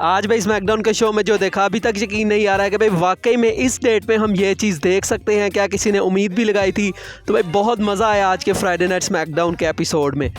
आज भाई स्मैकडाउन के शो में जो देखा अभी तक यकीन नहीं आ रहा है कि भाई वाकई में इस डेट पे हम ये चीज़ देख सकते हैं। क्या किसी ने उम्मीद भी लगाई थी? तो भाई बहुत मज़ा आया आज के फ्राइडे नाइट स्मैकडाउन के एपिसोड में।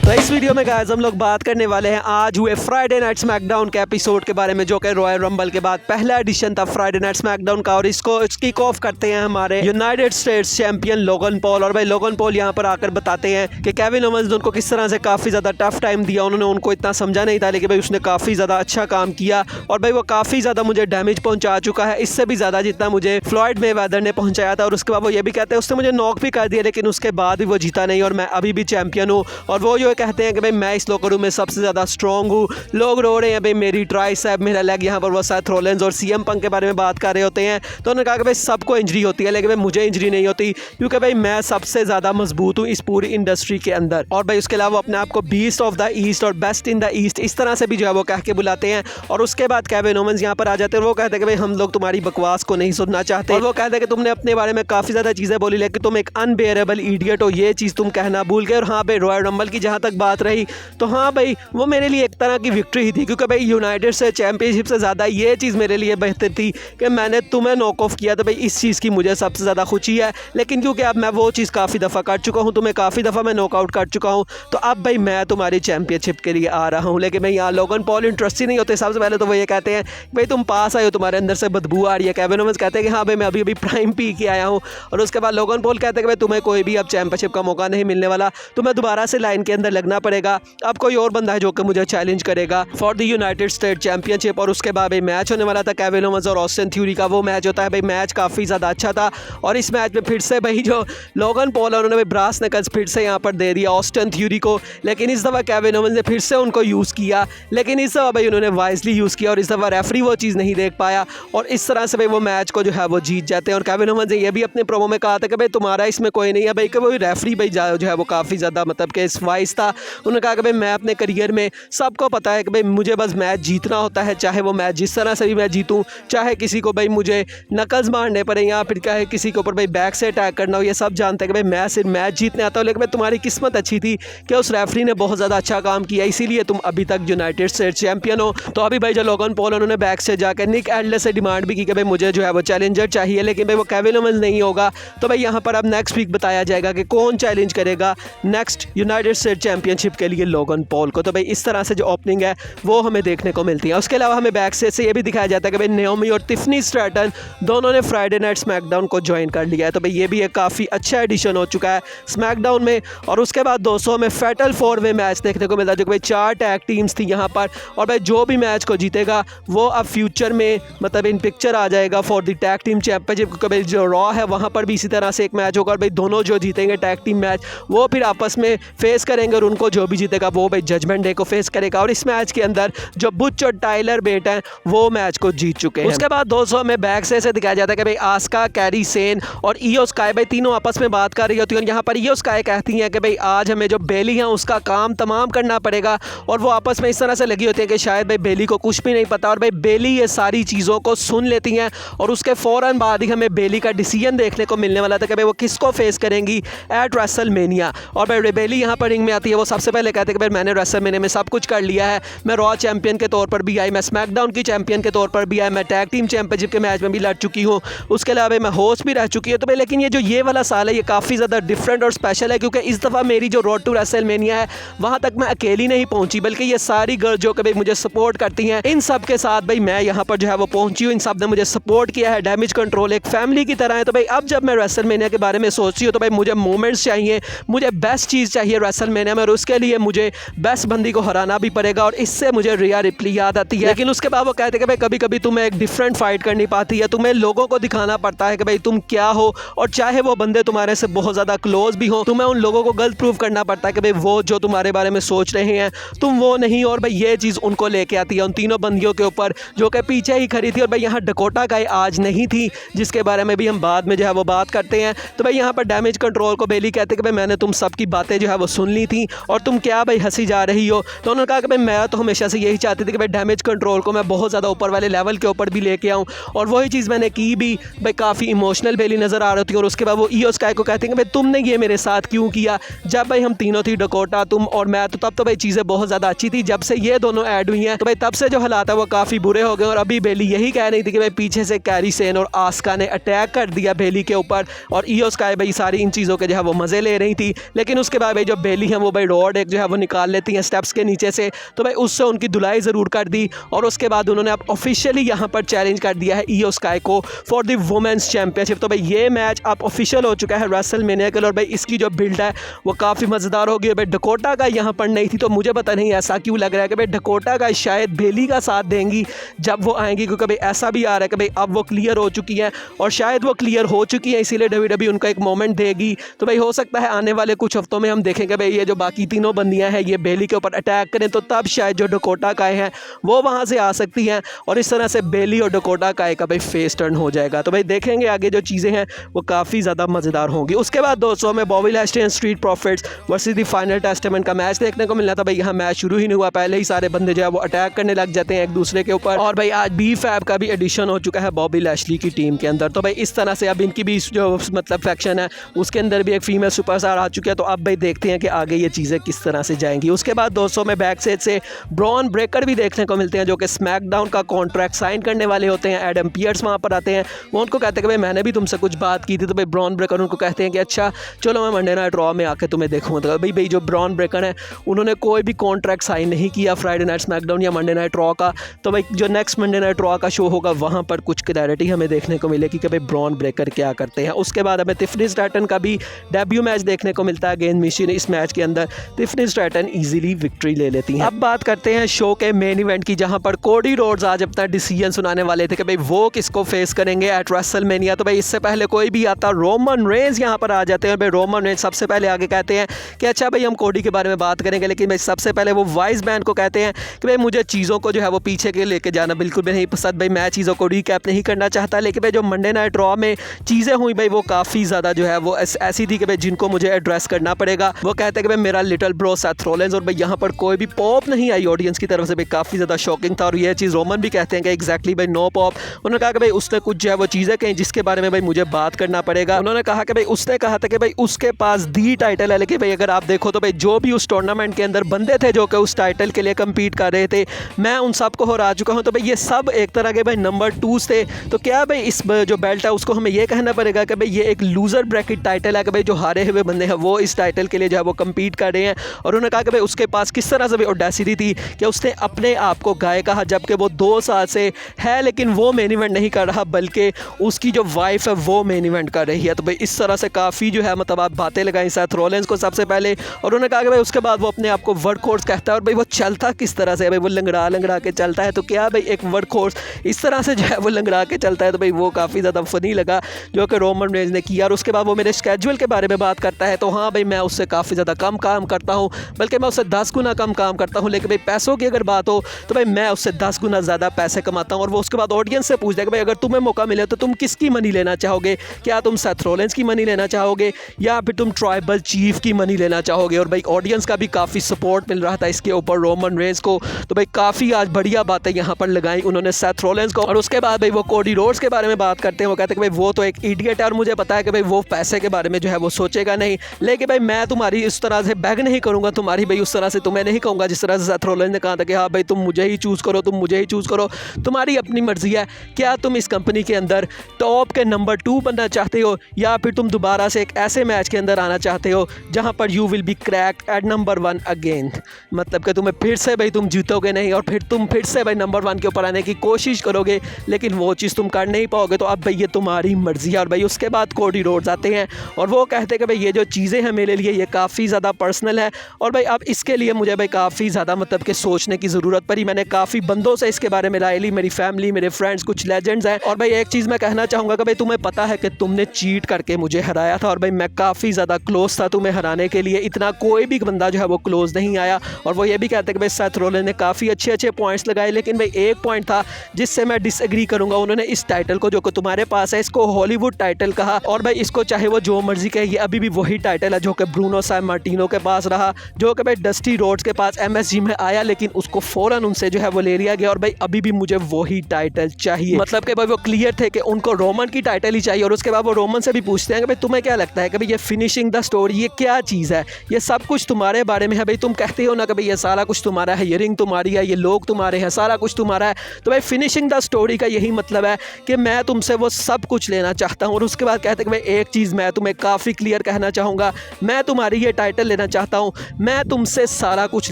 तो इस वीडियो में गाइस हम लोग बात करने वाले हैं आज हुए फ्राइडे नाइट स्मैकडाउन के एपिसोड के बारे में, जो कि रॉयल रंबल के बाद पहला एडिशन था फ्राइडे नाइट स्मैकडाउन का। और इसको किक ऑफ करते हैं हमारे United states champion Logan Paul. और भाई लोगन पॉल यहाँ पर आकर बताते हैं कि केविन ओवेंस ने उनको किस तरह से काफ़ी ज़्यादा टफ टाइम दिया। उन्होंने उनको इतना समझा नहीं था, लेकिन भाई उसने काफ़ी ज़्यादा अच्छा काम किया और भाई वो काफ़ी ज़्यादा मुझे डैमेज पहुँचा चुका है, इससे भी ज़्यादा जितना मुझे फ्लॉयड मेवेदर ने पहुँचाया था। और उसके बाद वो ये भी कहते हैं उसने मुझे नॉक भी कर दिया, लेकिन उसके बाद भी वो जीता नहीं और मैं अभी भी चैंपियन हूँ। और वो जो कहते हैं कि भाई मैं इस लॉकर रूम में सबसे ज़्यादा स्ट्रॉन्ग हूँ। लोग रो रहे हैं भाई मेरी ट्राइसेप, मेरा लेग। यहाँ पर वो सेथ रॉलिंस और सीएम पंक के बारे में बात कर रहे होते हैं, तो उन्होंने कहा कि भाई सबको इंजरी होती है, लेकिन भाई मुझे इंजरी नहीं होती क्योंकि भाई मैं सबसे ज़्यादा मजबूत हूँ इस पूरी इंडस्ट्री के अंदर। और भाई उसके अलावा अपने आप को बीस्ट ऑफ द ईस्ट और बेस्ट इन द ईस्ट इस तरह से भी जो है वो कह के बुलाते हैं। और उसके बाद केविन ओवेंस यहाँ पर आ जाते हैं और वो कहते हैं कि भाई हम लोग तुम्हारी बकवास को नहीं सुनना चाहते। और वो कहते हैं कि तुमने अपने बारे में काफ़ी ज़्यादा चीज़ें बोली, लेकिन तुम एक अनबेयरेबल इडियट हो, ये चीज़ तुम कहना भूल गए। और हाँ भाई रॉयल रंबल की जहाँ तक बात रही, तो हाँ भाई वो मेरे लिए एक तरह की विक्ट्री ही थी, क्योंकि भाई यूनाइटेड से चैंपियनशिप से ज़्यादा ये चीज़ मेरे लिए बेहतर थी कि मैंने तुम्हें नॉक ऑफ किया। तो भाई इस चीज़ की मुझे सबसे ज़्यादा खुशी है, लेकिन क्योंकि अब मैं वो चीज़ काफ़ी दफ़ा कर चुका हूँ, तुम्हें काफ़ी दफ़ा मैं नॉकआउट कर चुका हूँ, तो अब भाई मैं तुम्हारी चैंपियनशिप के लिए आ रहा हूँ। लेकिन भाई यहाँ लोगन पॉल इंटरेस्ट ही नहीं होते। सबसे पहले तो वो ये कहते हैं भाई तुम पास आए हो, तुम्हारे अंदर से बदबू आ रही है। केविन ओवेंस कहते हैं कि हाँ भाई मैं अभी अभी प्राइम पी के आया हूँ। और उसके बाद लोगन पॉल कहते हैं कि भाई तुम्हें कोई भी अब चैंपियनशिप का मौका नहीं मिलने वाला, तुम्हें दोबारा से लाइन के अंदर लगना पड़ेगा। अब कोई और बंदा है जो कि मुझे चैलेंज करेगा for the United state championship. और उसके बाद भाई मैच होने वाला था केविन ओवेंस और ऑस्टिन थ्यूरी का। वो मैच होता है भाई, मैच काफ़ी ज़्यादा अच्छा था। और इस मैच में फिर से भाई जो लोगन पॉल है उन्होंने भाई ब्रास नकल्स फिर से यहाँ पर दे दिया ऑस्टिन थ्यूरी को, लेकिन इस दफ़ा केविन ओवेंस ने फिर से उनको यूज़ किया, लेकिन इस दफ़ा भाई उन्होंने वाइजली यूज़ किया और इस दफ़ा रेफरी वो चीज़ नहीं देख पाया और इस तरह से भाई वो मैच को जो है वो जीत जाते हैं। और केविन ओवेंस ने ये भी अपने प्रोमो में कहा था कि भाई तुम्हारा इसमें कोई नहीं है भाई, कि वो रेफरी भाई जो है वो काफ़ी ज़्यादा मतलब कि वाइज था। उन्होंने कहा कि भाई मैं अपने करियर में सबको पता है कि भाई मुझे बस मैच जीतना होता है, चाहे वो मैच जिस तरह से भी मैं जीतूं, चाहे किसी को भाई मुझे नकल्स मारने पड़े या फिर चाहे किसी के ऊपर भाई बैक से अटैक करना हो, ये सब जानते हैं कि भाई मैं सिर्फ मैच जीतने आता हूँ। लेकिन भाई तुम्हारी किस्मत अच्छी थी कि उस रेफरी ने बहुत ज़्यादा अच्छा काम किया, इसीलिए तुम अभी तक यूनाइटेड स्टेट्स चैंपियन हो। तो अभी भाई जो लोगन पॉल उन्होंने बैक से जाकर निक एडलेस से डिमांड भी की कि भाई मुझे जो है वो चैलेंजर चाहिए, लेकिन भाई वो केविन ओवेंस नहीं होगा। तो भाई यहाँ पर अब नेक्स्ट वीक बताया जाएगा कि कौन चैलेंज करेगा नेक्स्ट यूनाइटेड स्टेट्स चैंपियनशिप के लिए लोगन पॉल को। तो भाई इस तरह से जो ओपनिंग है वो हमें देखने को मिलती है। उसके अलावा हमें बैक से ये भी दिखाया जाता है कि भाई नाओमी और टिफनी स्ट्रैटन दोनों ने फ्राइडे नाइट स्मैकडाउन को ज्वाइन कर लिया है। तो भाई ये भी एक काफ़ी अच्छा एडिशन हो चुका है स्मैकडाउन में। और उसके बाद दोस्तों हमें फैटल 4-वे मैच देखने को मिलता है, जो कि भाई 4 टैग टीम्स थी यहाँ पर। और भाई जो भी मैच को जीतेगा वो अब फ्यूचर में मतलब इन पिक्चर आ जाएगा for the tag team championship, क्योंकि भाई जो रॉ है वहाँ पर भी इसी तरह से एक मैच होगा। और भाई दोनों जो जीतेंगे टैग टीम मैच वो फिर आपस में फेस करेंगे और उनको जो भी जीतेगा वो भाई जजमेंट डे को फेस करेगा। और इस मैच के अंदर जो बुच और टाइलर बेट हैं वो मैच को जीत चुके हैं। उसके बाद दोस्तों में बैक से दिखाया जाता है कि भाई आस्का, कैरी सेन और ईओ स्काई भाई तीनों आपस में बात कर रही होती है। और यहाँ पर ईओ स्काई कहती हैं कि भाई आज हमें जो बेली है उसका काम तमाम करना पड़ेगा। और वो आपस में इस तरह से लगी होती है कि शायद भाई बेली को कुछ भी नहीं पता। और भाई बेली ये सारी चीज़ों को सुन लेती हैं और उसके फ़ौरन बाद ही हमें बेली का डिसीजन देखने को मिलने वाला था कि भाई वो किसको फेस करेंगी एट रेसलमेनिया। और भाई बेली यहाँ पर रिंग में आती है। वो सबसे पहले कहते हैं कि भाई मैंने रेसलमेनिया में सब कुछ कर लिया है, मैं रॉ चैंपियन के तौर पर भी आई, मैं स्मैकडाउन की चैंपियन के तौर पर भी आई, मैं टैग टीम चैंपियनशिप के मैच में भी लड़ चुकी हूँ, उसके अलावा मैं होस्ट भी रह चुकी है। तो भाई लेकिन ये वाला साल है ये काफ़ी ज़्यादा डिफरेंट और स्पेशल है, क्योंकि इस दफ़ा मेरी जो रोड टू रेसलमेनिया है वहाँ तक मैं अकेली नहीं पहुँची, बल्कि ये सारी गर्ल जो कि भाई मुझे सपोर्ट करती हैं इन सब के साथ भाई मैं यहाँ पर जो है वो पहुँची हूँ। इन सब ने मुझे सपोर्ट किया है, डैमेज कंट्रोल एक फैमिली की तरह है। तो भाई अब जब मैं रेसलमेनिया के बारे में सोचती हूँ तो भाई मुझे मोमेंट्स चाहिए, मुझे बेस्ट चीज़ चाहिए रेसलमेनिया में, और उसके लिए मुझे बेस्ट बंदी को हराना भी पड़ेगा। और इससे मुझे रिया रिप्ली याद आती है। लेकिन उसके बाद वो कहते हैं कि भाई कभी कभी तुम्हें एक डिफरेंट फाइट करनी पाती है, तुम्हें लोगों को दिखाना पड़ता है कि भाई तुम क्या हो। और चाहे वो बंदे तुम्हारे से बहुत ज़्यादा क्लोज भी हो, तुम्हें उन लोगों को गलत प्रूव करना पड़ता है कि भाई वो जो तुम्हारे बारे में सोच रहे हैं तुम वो नहीं। और भाई ये चीज़ उनको लेके आती है उन तीनों बंदियों के ऊपर जो कि पीछे ही खड़ी थी। और भाई यहाँ डकोटा गाय आज नहीं थी, जिसके बारे में भी हम बाद में जो है वो बात करते हैं। तो भाई यहाँ पर डैमेज कंट्रोल को बेली कहते हैं कि भाई मैंने तुम सबकी बातें जो है वो सुन ली थी, और तुम क्या भाई हंसी जा रही हो। तो उन्होंने कहा कि भाई मैं तो हमेशा से यही चाहती थी कि भाई डैमेज कंट्रोल को मैं बहुत ज़्यादा ऊपर वाले लेवल के ऊपर भी लेके आऊँ, और वही चीज़ मैंने की भी। भाई काफ़ी इमोशनल बेली नज़र आ रही थी, और उसके बाद वो ईओ स्काई को कहते हैं कि भाई तुमने ये मेरे साथ क्यों किया। जब भाई हम तीनों थी, डकोटा, तुम और मैं, तो तब तो भाई चीज़ें बहुत ज़्यादा अच्छी थी। जब से ये दोनों ऐड हुई हैं तो भाई तब से जो हालात है वो काफ़ी बुरे हो गए। और अभी बेली यही कह रही थी कि भाई पीछे से कैरी सेन और आस्का ने अटैक कर दिया बेली के ऊपर, और ईओ स्काई भाई सारी इन चीज़ों के जो है वो मज़े ले रही थी। लेकिन उसके बाद भाई जो बेली है वो भाई रॉड एक जो है वो निकाल लेती हैं स्टेप्स के नीचे से, तो भाई उससे उनकी धुलाई ज़रूर कर दी। और उसके बाद उन्होंने अब ऑफिशियली यहाँ पर चैलेंज कर दिया है ईओ स्काई को फॉर द वुमेन्स चैंपियनशिप। तो भाई ये मैच अब ऑफिशियल हो चुका है रेसलमेनिया के लिए, और भाई इसकी जो बिल्ड है वो काफ़ी मज़ेदार होगी। भाई डकोटा का यहाँ पर नहीं थी, तो मुझे पता नहीं ऐसा क्यों लग रहा है कि भाई डकोटा का शायद बेली का साथ देंगी जब वो आएंगी, क्योंकि भाई ऐसा भी आ रहा है कि भाई अब वो क्लियर हो चुकी हैं, और शायद वो क्लियर हो चुकी है इसीलिए WWE उनका एक मोमेंट देगी। तो भाई हो सकता है आने वाले कुछ हफ्तों में हम देखेंगे भाई ये जो बाकी तीनों बंदियां हैं ये बेली के ऊपर अटैक करें, तो तब शायद जो डकोटा काय हैं वो वहाँ से आ सकती हैं, और इस तरह से बेली और डकोटा काय का भाई फेस टर्न हो जाएगा। तो भाई देखेंगे आगे जो चीज़ें हैं वो काफ़ी ज़्यादा मज़ेदार होंगी। उसके बाद दोस्तों में Bobby Lashley and street profits versus the final testament का मैच देखने को मिलना था। भाई यहाँ मैच शुरू ही नहीं हुआ, पहले ही सारे बंदे जो है वो अटैक करने लग जाते हैं एक दूसरे के ऊपर। और भाई आज B-Fab का भी एडिशन हो चुका है बॉबी लैशली की टीम के अंदर। तो भाई इस तरह से अब इनकी भी जो मतलब फैक्शन है उसके अंदर भी एक फीमेल सुपरस्टार आ चुकी है। तो अब भाई देखते हैं कि आगे ये चीज़ें किस तरह से जाएंगी। उसके बाद दोस्तों में बैक स्टेज से ब्रॉन ब्रेकर भी देखने को मिलते हैं, जो कि स्मैकडाउन का कॉन्ट्रैक्ट साइन करने वाले होते हैं। एडम पियर्स वहाँ पर आते हैं, वो उनको कहते हैं कि भाई मैंने भी तुमसे कुछ बात की थी। तो भाई ब्रॉन ब्रेकर उनको कहते हैं कि अच्छा चलो मैं मंडे नाइट रॉ में आके तुम्हें देखूँगा। तो भाई जो ब्रॉन ब्रेकर है उन्होंने कोई भी कॉन्ट्रैक्ट साइन नहीं किया फ्राइडे नाइट स्मैकडाउन या मंडे नाइट रॉ का। तो भाई जो नेक्स्ट मंडे नाइट रॉ का शो होगा वहाँ पर कुछ क्लैरिटी हमें देखने को मिलेगी कि भाई ब्रॉन ब्रेकर क्या करते हैं। उसके बाद हमें टिफनी स्ट्रैटन का भी डेब्यू मैच देखने को मिलता है अगेंस्ट मिशी। इस मैच के अंदर टिफनी स्ट्रैटन इजीली विक्ट्री ले लेती हैं। अब बात करते हैं शो के मेन इवेंट की, जहां पर कोडी रोड्स आज अपना डिसीजन सुनाने वाले थे कि भाई वो किसको फेस करेंगे एट रेसलमेनिया। तो भाई इससे पहले कोई भी आता, रोमन रेंज यहां पर आ जाते हैं। भाई रोमन रेंज सबसे पहले आगे कहते हैं कि अच्छा भाई हम कोडी के बारे में बात करेंगे, लेकिन भाई सबसे पहले वो वाइस मैन को कहते हैं कि भाई मुझे चीज़ों को जो है वो पीछे के लेके जाना बिल्कुल भी नहीं पसंद। भाई मैं चीज़ों को रिकैप नहीं करना चाहता, लेकिन भाई जो मंडे नाइट रॉ में चीज़ें हुई भाई वो काफ़ी ज़्यादा जो है वो ऐसी थी कि भाई जिनको मुझे एड्रेस करना पड़ेगा। वो कहते हैं कि भाई मेरा लिटिल ब्रो सेथ रॉलिंस, और भाई यहाँ पर कोई भी पॉप नहीं आई ऑडियंस की तरफ से। भाई काफ़ी ज़्यादा शॉकिंग था, और ये चीज़ रोमन भी कहते हैं कि एग्जैक्टली भाई नो पॉप। उन्होंने कहा कि भाई उसने कुछ जो है वो चीज़ें कहीं जिसके बारे में भाई मुझे बात करना पड़ेगा। उन्होंने कहा कि भाई उसने कहा था कि भाई उसके पास दी टाइटल है, लेकिन भाई अगर आप देखो तो भाई जो भी उस टूर्नामेंट के अंदर बंदे थे जो कि उस टाइटल के लिए कम्पीट कर रहे थे, मैं उन सबको हरा चुका हूँ। तो भाई ये सब एक तरह के भाई नंबर 2 थे। तो क्या भाई इस जो बेल्ट है उसको हमें ये कहना पड़ेगा कि भाई ये एक लूजर ब्रैकेट टाइटल है, कि भाई जो हारे हुए बंदे हैं वो इस टाइटल के लिए जो है वो कम्पीट कर रहे हैं। और उन्होंने कहा कि भाई उसके पास किस तरह से भी ऑडेसिटी थी कि उसने अपने आप को गाय कहा, जबकि वो 2 साल से है लेकिन वो मेन इवेंट नहीं कर रहा, बल्कि उसकी जो वाइफ है वो मेन इवेंट कर रही है। तो भाई इस तरह से काफ़ी जो है मतलब आप बातें लगाई सेथ रॉलिंस को सबसे पहले, और उन्होंने कहा कि भाई उसके बाद वो अपने आप को वर्कहॉर्स कहता है। और भाई वो चलता किस तरह से है, भाई वो लंगड़ा लंगड़ा के चलता है। तो क्या भाई एक वर्कहॉर्स इस तरह से जो है वो लंगड़ा के चलता है। तो भाई वो काफ़ी ज़्यादा फनी लगा जो कि रोमन रेंज ने किया। और उसके बाद वो मेरे स्केड्यूल के बारे में बात करता है, तो हाँ भाई मैं उससे काफ़ी ज़्यादा कम काम करता हूँ, बल्कि मैं उससे 10 गुना कम काम करता हूँ। लेकिन भाई पैसों की अगर बात हो तो भाई मैं उससे 10 गुना ज़्यादा पैसे कमाता हूँ। और वो उसके बाद ऑडियंस से पूछता है कि भाई अगर तुम्हें मौका मिले तो तुम किसकी मनी लेना चाहोगे, क्या तुम सेथ रॉलिंस की मनी लेना चाहोगे या फिर तुम ट्राइबल चीफ की मनी लेना चाहोगे। और भाई ऑडियंस का भी काफ़ी सपोर्ट मिल रहा था इसके ऊपर रोमन रेंज को। तो भाई काफ़ी आज बढ़िया बातें यहाँ पर लगाई उन्होंने सेथ रॉलिंस को। और उसके बाद भाई वो कोडी रोड्स के बारे में बात करते हैं। वो कहते हैं कि भाई वो तो एक इडियट है, और मुझे पता है कि भाई वो पैसे के बारे में जो है वो सोचेगा नहीं, लेकिन भाई मैं तुम्हारी इस तरह से बैग नहीं करूँगा, तुम्हारी भाई उस तरह से तुम्हें नहीं कहूँगा जिस तरह से सेथ रॉलिंस ने कहा था कि हाँ भाई तुम मुझे ही चूज़ करो, तुम मुझे ही चूज़ करो, तुम्हारी अपनी मर्जी है। क्या तुम इस कंपनी के अंदर टॉप के नंबर 2 बनना चाहते हो, या फिर तुम दोबारा से एक ऐसे मैच के अंदर आना चाहते हो जहां पर you will be cracked at number 1 again, मतलब कि तुम्हें फिर से भाई तुम जीतोगे नहीं और फिर तुम फिर से भाई नंबर 1 के ऊपर आने की कोशिश करोगे, लेकिन वो चीज़ तुम कर नहीं पाओगे। तो अब भाई ये तुम्हारी मर्जी है। और भाई उसके बाद कोडी रोड्स आते हैं और वो कहते हैं कि भाई ये जो चीज़ें हैं मेरे लिए ये काफ़ी ज़्यादा पर्सनल है, और भाई अब इसके लिए मुझे भाई काफ़ी ज़्यादा मतलब कि सोचने की ज़रूरत पड़ी। मैंने काफ़ी बंदों से इसके बारे में राय ली, मेरी फैमिली, मेरे फ्रेंड्स, कुछ लेजेंड्स हैं। और भाई एक चीज़ मैं कहना चाहूँगा कि भाई तुम्हें पता है कि तुमने चीट करके मुझे हराया था, और भाई मैं काफ़ी ज़्यादा क्लोज था तुम्हें हराने के लिए, इतना कोई भी बंदा जो है वो क्लोज नहीं आया। और वो ये भी कहते हैं कि भाई सेथ रॉलिंस ने काफ़ी अच्छे पॉइंट्स लगाए, लेकिन भाई एक पॉइंट था जिससे मैं डिसएग्री करूँगा। उन्होंने इस टाइटल को जो कि तुम्हारे पास है इसको हॉलीवुड टाइटल कहा, और भाई इसको चाहे वो जो मर्जी कहे ये अभी भी वही टाइटल है जो कि ब्रूनो सैममार्टिनो के पास रहा, जो कि भाई डस्टी रोड्स के पास MSG में आया, लेकिन उसको फ़ौरन उनसे जो है वो ले लिया गया और भाई अभी भी मुझे वही टाइटल चाहिए। मतलब कि भाई वो क्लियर थे कि उनको रोमन की टाइटल ही चाहिए। और उसके बाद वो रोमन से भी पूछते हैं कि भाई तुम्हें क्या लगता है कि भाई ये फिनिशिंग द स्टोरी ये क्या चीज़ है, ये सब कुछ तुम्हारे बारे में है, भाई तुम कहते हो ना कि भाई ये सारा कुछ तुम्हारा है, ये रिंग तुम्हारी है, ये लोग तुम्हारे हैं, सारा कुछ तुम्हारा है। तो भाई फिनिशिंग द स्टोरी का यही मतलब है कि मैं तुमसे वो सब कुछ लेना चाहता हूँ। और उसके बाद कहते हैं कि भाई एक चीज़ मैं तुम्हें काफ़ी क्लियर कहना चाहूँगा, मैं तुम्हारी ये टाइटल लेना चाहता हूँ, मैं तुमसे सारा कुछ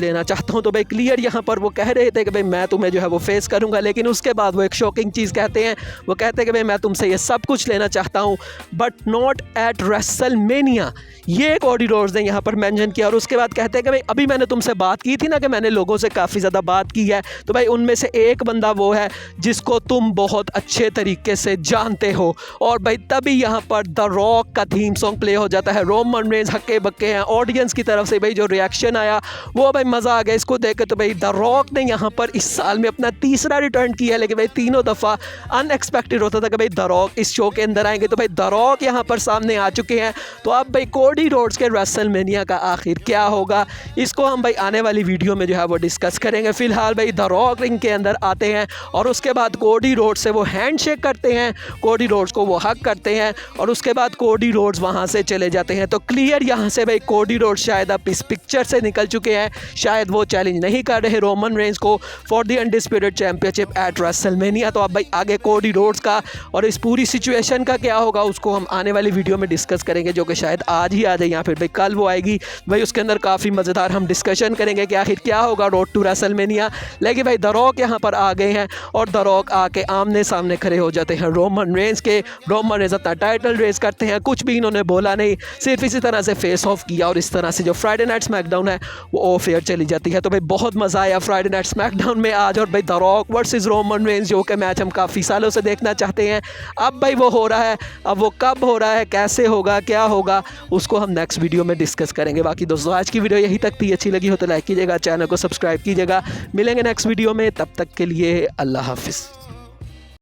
लेना चाहता हूँ। तो भाई क्लियर यहाँ पर वो कह रहे थे कि भाई मैं तुम्हें जो है वो फेस करूँगा, लेकिन उसके बाद वो एक शॉकिंग चीज़ कहते हैं, वो कहते हैं कि भाई मैं तुमसे ये सब कुछ लेना चाहता हूँ बट नॉट एट रेसलमेनिया। ये कोडी रोड्स ने यहाँ पर मेंशन किया। और उसके बाद कहते हैं कि भाई अभी मैंने तुमसे बात की थी ना कि मैंने लोगों से काफ़ी ज़्यादा बात की है, तो भाई उनमें से एक बंदा वो है जिसको तुम बहुत अच्छे तरीके से जानते हो। और भाई तभी यहाँ पर द रॉक का थीम सॉन्ग प्ले हो जाता है। रोमन रेंज हक्के बक्के हैं, ऑडियंस की तरफ से भाई जो रिएक्शन आया वो भाई मज़ा आ गया इसको देख के। तो भाई द रॉक ने यहाँ पर इस साल में अपना तीसरा रिटर्न किया है, लेकिन भाई तीनों दफ़ा अनएक्सपेक्टेड होता था कि भाई द रॉक इस शो के अंदर आएंगे। तो भाई द रॉक यहाँ पर सामने आ चुके हैं। तो अब भाई कोडी रोड्स के रेसलमेनिया का आखिर क्या होगा, इसको हम भाई आने वाली वीडियो में जो है वो डिस्कस करेंगे। फिलहाल भाई द रॉक रिंग के अंदर आते हैं और उसके बाद कोडी रोड्स से वो हैंडशेक करते हैं, कोडी रोड्स को वो हक करते हैं और उसके बाद कोडी रोड्स वहाँ से चले जाते हैं। तो क्लियर यहाँ से भाई कोडी रोड्स शायद अब इस पिक्चर से निकल चुके हैं, शायद वो चैलेंज नहीं कर रहे रोमन रेंज को for the undisputed championship eight WrestleMania. तो अब भाई आगे कोडी रोड्स का और इस पूरी सिचुएशन का क्या होगा उसको हम आने वाली वीडियो में डिस्कस करेंगे, जो कि शायद आज ही आ जाए या फिर भाई कल वो आएगी। भाई उसके अंदर काफ़ी मज़ेदार हम डिस्कशन करेंगे कि आखिर क्या होगा रोड टू रेसलमेनिया। लेकिन भाई द रॉक यहाँ पर आ गए हैं और द रॉक आके आमने सामने खड़े हो जाते हैं रोमन रेंज के। रोमन रेंज अपना टाइटल रेस करते हैं, कुछ भी इन्होंने बोला नहीं, सिर्फ इसी तरह से फेस ऑफ किया और इस तरह से जो फ्राइडे नाइट स्मैकडाउन है वो ऑफ एयर चली जाती है। तो भाई बहुत मज़ा आया फ्राइडे नाइट स्मैकडाउन में आज। और भाई the rock versus Roman Reigns जो कि मैच हम काफ़ी सालों से देखना चाहते हैं, अब भाई वो हो रहा है। अब वो कब हो रहा है, कैसे होगा, क्या होगा, उसको हम नेक्स्ट वीडियो में डिस्कस करेंगे। बाकी दोस्तों आज की वीडियो यही तक थी, अच्छी लगी हो तो लाइक कीजिएगा, चैनल को सब्सक्राइब कीजिएगा। मिलेंगे नेक्स्ट वीडियो में, तब तक के लिए अल्लाह हाफिज़।